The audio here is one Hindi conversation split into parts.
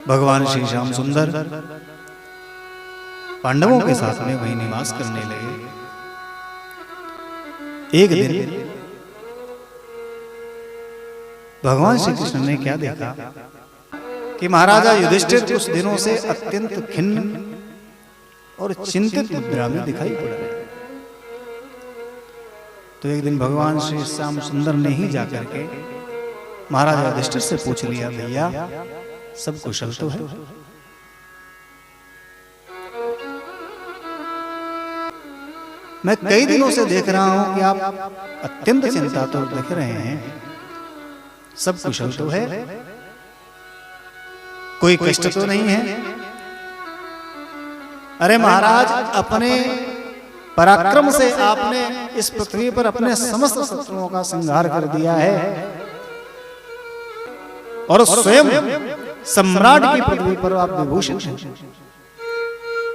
भगवान श्री श्याम सुंदर पांडवों के साथ में वहीं निवास करने लगे। एक दिन भगवान श्री कृष्ण ने क्या देखा कि महाराजा युधिष्ठिर कुछ दिनों से अत्यंत खिन्न और चिंतित मुद्रा में दिखाई पड़ रहे। तो एक दिन भगवान श्री श्याम सुंदर ने ही जाकर के महाराजा युधिष्ठिर से पूछ लिया, भैया सब कुशल तो है? मैं कई दिनों से देख रहा हूं कि आप अत्यंत चिंता तो दिख रहे हैं, सब कुशल तो है? कोई कष्ट तो नहीं है? अरे महाराज, अपने पराक्रम से आपने इस पृथ्वी पर अपने समस्त शत्रुओं का संहार कर दिया है और स्वयं सम्राट की पदवी पर आप विभूषित हैं।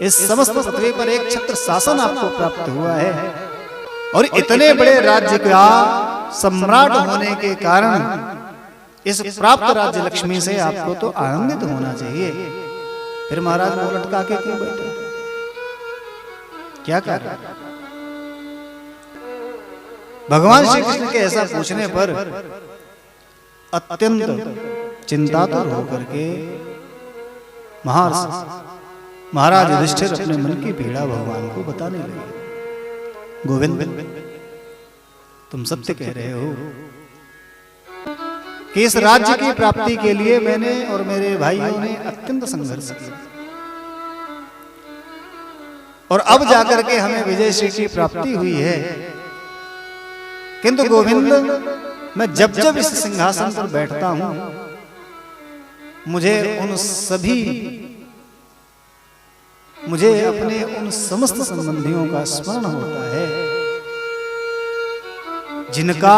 इस समस्त पृथ्वी पर एक छत्र शासन आपको प्राप्त हुआ है और इतने बड़े राज्य का सम्राट होने के कारण इस प्राप्त राज्य लक्ष्मी से आपको तो आनंदित होना चाहिए। फिर महाराज मुंह लटका के क्यों बैठे? क्या कर रहे? भगवान श्री कृष्ण के ऐसा पूछने पर अत्यंत चिंतातुर होकर के महाराज युधिष्ठिर अपने मन की पीड़ा भगवान को बताने लगे। गोविंद, तुम सत्य कह रहे हो कि इस राज्य की प्राप्ति के लिए मैंने और मेरे भाइयों ने अत्यंत संघर्ष किया और अब जाकर के हमें विजय श्री की प्राप्ति हुई है। किंतु गोविंद, मैं जब जब इस सिंहासन पर बैठता हूं मुझे अपने उन समस्त संबंधियों का स्मरण होता है जिनका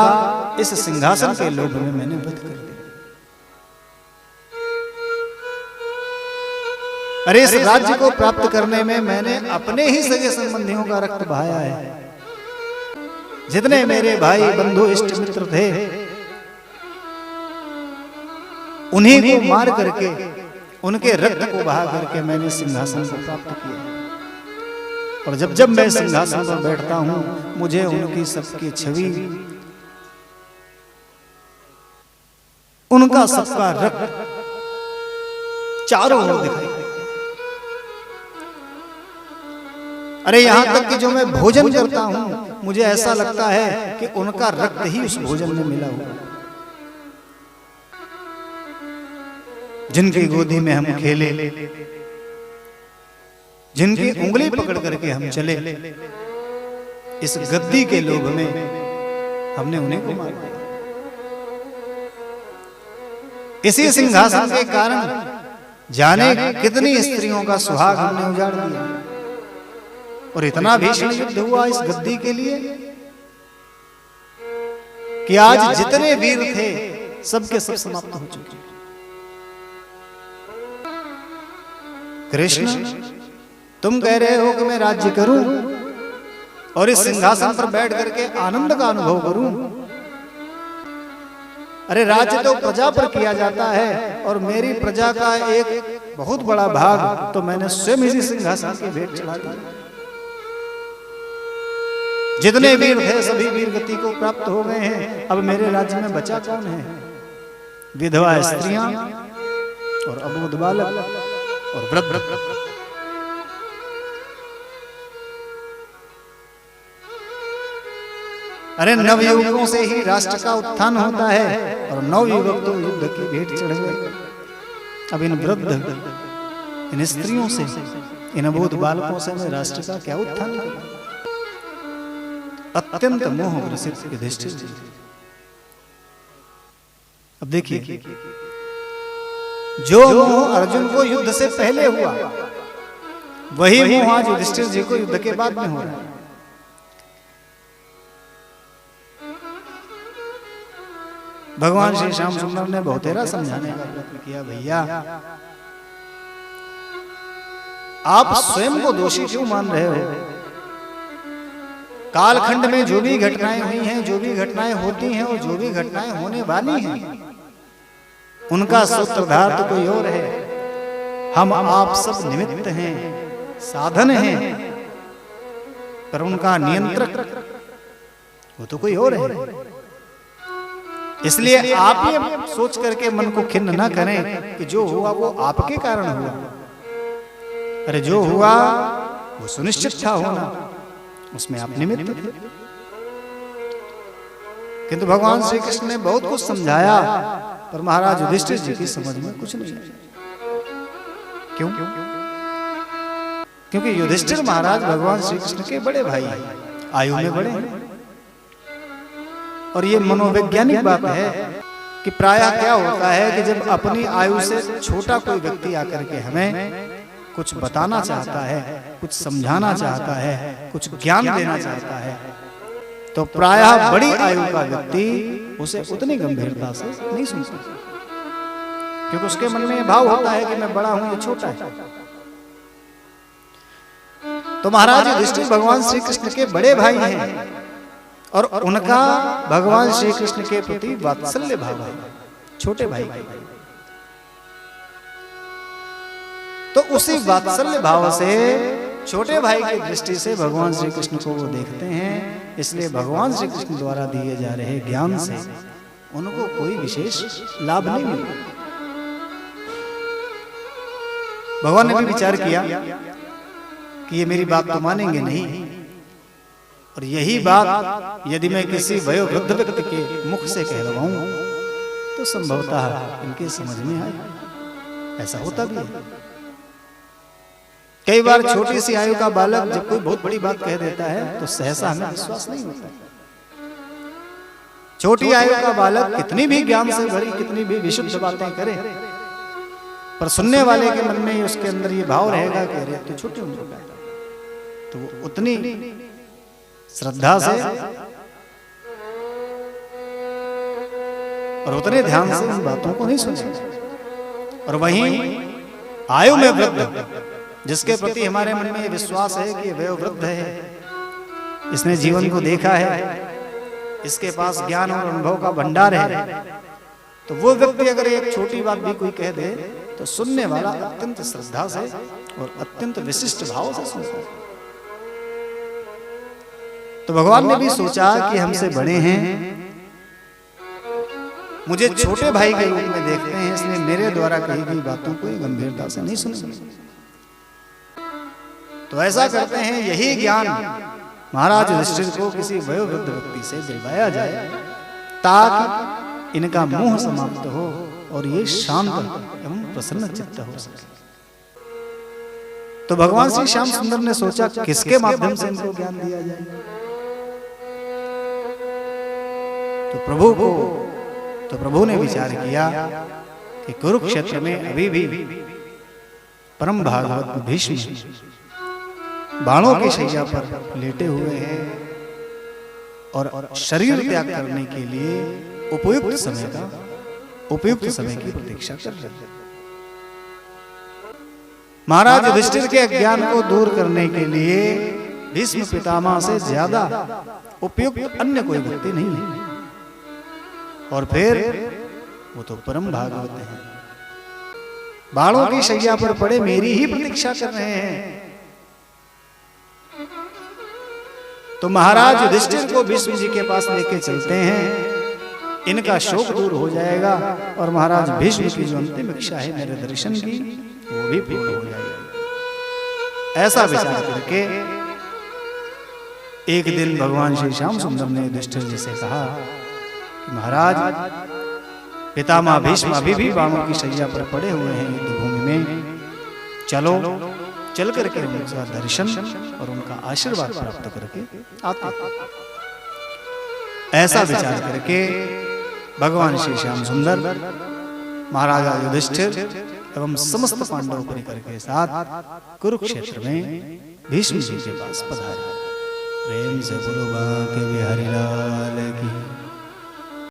इस सिंहासन के लोभ में मैंने वध कर दिया। अरे इस राज्य को प्राप्त करने में मैंने अपने ही सगे संबंधियों का रक्त बहाया है। जितने मेरे भाई बंधु इष्ट मित्र थे उन्हीं को मार करके उनके रक्त को बहा करके मैंने सिंहासन को प्राप्त किया और जब जब मैं सिंहासन पर बैठता हूं मुझे उनकी सबकी छवि, उनका सबका रक्त चारों ओर दिखाई। अरे यहां तक कि जो मैं भोजन करता हूं मुझे ऐसा लगता है कि उनका रक्त ही उस भोजन में मिला हुआ। जिनकी गोदी में हम खेले, जिनकी उंगली पकड़ करके हम चले, इस गद्दी के लोभ में हमने उन्हें को मार दिया। इसी सिंहासन के कारण जाने कितनी स्त्रियों का सुहाग हमने उजाड़ दिया और इतना भीषण युद्ध हुआ इस गद्दी के लिए कि आज जितने वीर थे सबके सब समाप्त हो चुके। कृष्ण, तुम कह रहे हो कि मैं राज्य करूं और इस सिंहासन पर बैठ करके आनंद का अनुभव करूं। अरे राज्य तो प्रजा पर किया जाता है और मेरी प्रजा का एक बहुत बड़ा भाग तो मैंने स्वयं इसी सिंहासन की भेंट चढ़ा दी। जितने वीर थे सभी वीर गति को प्राप्त हो गए हैं। अब मेरे राज्य में बचा कौन है? विधवा स्त्रियां और अबोध बालक और वृद्ध। अरे नवयुवकों से ही राष्ट्र का उत्थान होता है और नवयुवक तो युद्ध की भेंट चढ़ गए। अब इन वृद्ध, इन स्त्रियों से, इन अबोध बालकों से मैं राष्ट्र का क्या उत्थान करूं? अत्यंत मोह ग्रसित युधिष्ठिर जी। अब देखिए, जो मोह अर्जुन को युद्ध से पहले हुआ वही मोह आज युधिष्ठिर जी को युद्ध के बाद में हो रहा है। भगवान श्री श्याम सुंदर ने बहुतेरा समझाने का प्रयत्न किया, भैया आप स्वयं को दोषी क्यों मान रहे हो? कालखंड में जो भी घटनाएं हुई हैं, जो भी घटनाएं होती हैं और जो भी घटनाएं होने वाली हैं, उनका सूत्रधार तो कोई और है। हम आप सब निमित्त हैं, साधन हैं, पर उनका नियंत्रक वो तो कोई और है। इसलिए आप ये सोच करके मन को खिन्न ना करें कि जो हुआ वो आपके कारण हुआ। अरे जो हुआ वो सुनिश्चित था होना, उसमें आप निमित्त थे। किंतु भगवान श्री कृष्ण ने बहुत कुछ समझाया, पर महाराज युधिष्ठिर जी की समझ में कुछ नहीं आया। क्यों? क्योंकि युधिष्ठिर महाराज भगवान श्री कृष्ण के बड़े भाई हैं, आयु में बड़े हैं। और ये मनोवैज्ञानिक बात है कि प्रायः क्या होता है कि जब अपनी आयु से छोटा कोई व्यक्ति आकर के हमें कुछ बताना चाहता है, कुछ समझाना चाहता है, कुछ ज्ञान देना चाहता है, तो प्रायः बड़ी आयु का व्यक्ति उसे उतनी गंभीरता से नहीं सुन सकता, क्योंकि उसके मन में भाव होता है कि मैं बड़ा हूं, ये छोटा है। तो महाराज युधिष्ठिर भगवान श्री कृष्ण के बड़े भाई हैं और उनका भगवान श्री कृष्ण के प्रति वात्सल्य भाव है, छोटे भाई का। तो उसी वात्सल्य भाव से छोटे भाई की दृष्टि से भगवान श्री कृष्ण को वो देखते हैं। इसलिए भगवान श्री कृष्ण द्वारा दिए जा रहे ज्ञान से उनको कोई विशेष लाभ नहीं मिला। भगवान ने भी विचार किया कि ये मेरी बात तो मानेंगे नहीं, और यही बात यदि मैं किसी वयोवृद्ध व्यक्ति के मुख से कहलवाऊं तो संभवतः इनके समझ में आए। ऐसा होता भी है। कई बार छोटी सी आयु का बालक जब कोई बहुत बड़ी बात कह देता है तो सहसा हमें विश्वास नहीं होता। छोटी आयु का बालक कितनी भी ज्ञान से भरी, कितनी भी विशुद्ध बातें करे, पर सुनने वाले के मन में उसके अंदर ये भाव रहेगा कि अरे तो छोटे उम्र का, तो वो उतनी श्रद्धा से और उतने ध्यान से उन बातों को नहीं सुने। और वहीं आयु में वृद्ध, जिसके प्रति हमारे मन में विश्वास है कि वह वृद्ध है, इसने जीवन को देखा है, इसके पास ज्ञान और अनुभव का भंडार है, तो वो व्यक्ति अगर एक छोटी बात भी कोई कह दे तो सुनने वाला अत्यंत श्रद्धा से और अत्यंत विशिष्ट भाव से सुनता है। तो भगवान ने भी सोचा कि हमसे बड़े हैं, मुझे छोटे भाई के रूप में देखते हैं, इसलिए मेरे द्वारा कही गई बातों को गंभीरता से नहीं सुनेंगे। तो ऐसा करते हैं, यही ज्ञान महाराज युधिष्ठिर को किसी वयोवृद्ध व्यक्ति से दिलवाया जाए ताकि इनका मोह समाप्त हो और ये शांत एवं प्रसन्न चित्त हो सके। तो भगवान श्री श्याम सुंदर ने सोचा किसके माध्यम से इनको ज्ञान दिया जाए। तो प्रभु ने विचार किया कि कुरुक्षेत्र में अभी भी परम भागवत भीष्म बाणों की शैया पर लेटे हुए हैं और शरीर त्याग करने के लिए उपयुक्त समय की प्रतीक्षा कर रहे हैं। महाराज युधिष्ठिर के अज्ञान को दूर करने के लिए भीष्म पितामह से ज्यादा उपयुक्त अन्य कोई व्यक्ति नहीं है। और फिर वो तो परम भागवत हैं, बाणों की शैया पर पड़े मेरी ही प्रतीक्षा कर रहे हैं। तो महाराज युधिष्ठिर को भीष्म जी के पास लेके चलते हैं, इनका शोक दूर हो जाएगा और महाराज भीष्म की जो अंतिम इच्छा है मेरे दर्शन की, वो भी पूर्ण हो जाएगी। ऐसा विचार करके एक दिन भगवान श्री श्याम सुंदर ने युधिष्ठिर जी से कहा, महाराज पितामह भीष्म अभी भी बाणों की शैया पर पड़े हुए हैं युद्ध भूमि में, चलो चल करके उनका दर्शन और उनका आशीर्वाद प्राप्त करके आते। ऐसा विचार करके भगवान श्री श्याम सुंदर महाराजा युधिष्ठिर एवं समस्त पांडव परिकर के साथ कुरुक्षेत्र में भीष्म जी के पास पधारे। प्रेम से बोलो बांके बिहारी लाल की।